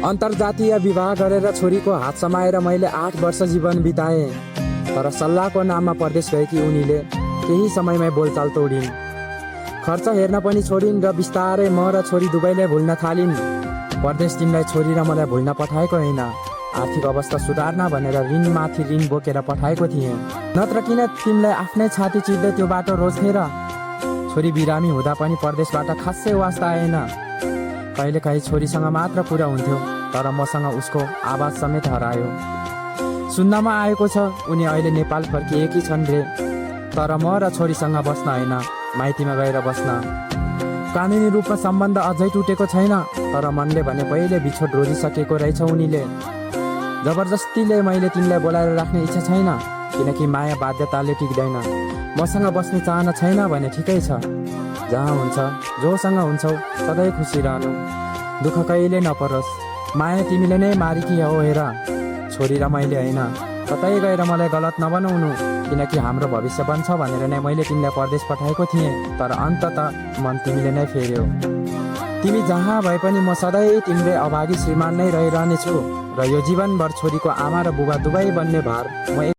अन्तर्जातीय विवाह गरेर छोरीको हात समाएर मैले 8 वर्ष जीवन बिताएँ। तर सल्लाहको नाममा परदेश गएकी उनीले केही समयमै बोलचाल तोडिन्। खर्च हेर्न पनि छोडिन् र बिस्तारै म र छोरी दुवैले भुल्न थालिन्। परदेश तिमीलाई छोरी र मलाई भुल्न पठाएको होइन, आर्थिक अवस्था सुधार्न भनेर ऋणमाथि ऋण बोकेर पठाएको थिएँ। नत्र किन तिमीलाई आफ्नै छाती चिर्दै त्यो बाटो रोज्थे र? छोरी बिरामी हुँदा पनि परदेशबाट खासै वास्ता आएन। कहिलेकाहीँ छोरीसँग मात्र कुरा हुन्थ्यो, तर मसँग उसको आवाज समेत हरायो। सुन्नमा आएको छ उनी अहिले नेपाल फर्किएकी छन् रे, तर म र छोरीसँग बस्न होइन, माइतीमा गएर बस्न। कानुनी रूपमा सम्बन्ध अझै टुटेको छैन, तर मनले भने पहिले बिछोड रोजिसकेको रहेछ उनीले। जबरजस्तीले मैले तिमीलाई बोलाएर राख्ने इच्छा छैन, किनकि माया बाध्यताले टिक्दैन। मसँग बस्ने चाहना छैन भने ठिकै छ, जहाँ हुन्छ जोसँग हुन्छौ सधैँ खुसी रहनु, दुःख कहिले नपरोस्। माया तिमीले नै मारेकी हो हेर, छोरी र मैले होइन। कतै गएर मलाई गलत नबनाउनु, किनकि हाम्रो भविष्य बन्छ भनेर नै मैले तिमीलाई परदेश पठाएको थिएँ, तर अन्ततः मन तिमीले नै फेर्यौ। तिमी जहाँ भए पनि म सधैँ तिम्रै अभागी श्रीमान नै रहिरहनेछु र यो जीवनभर छोरीको आमा र बुबा दुवै बन्ने भार म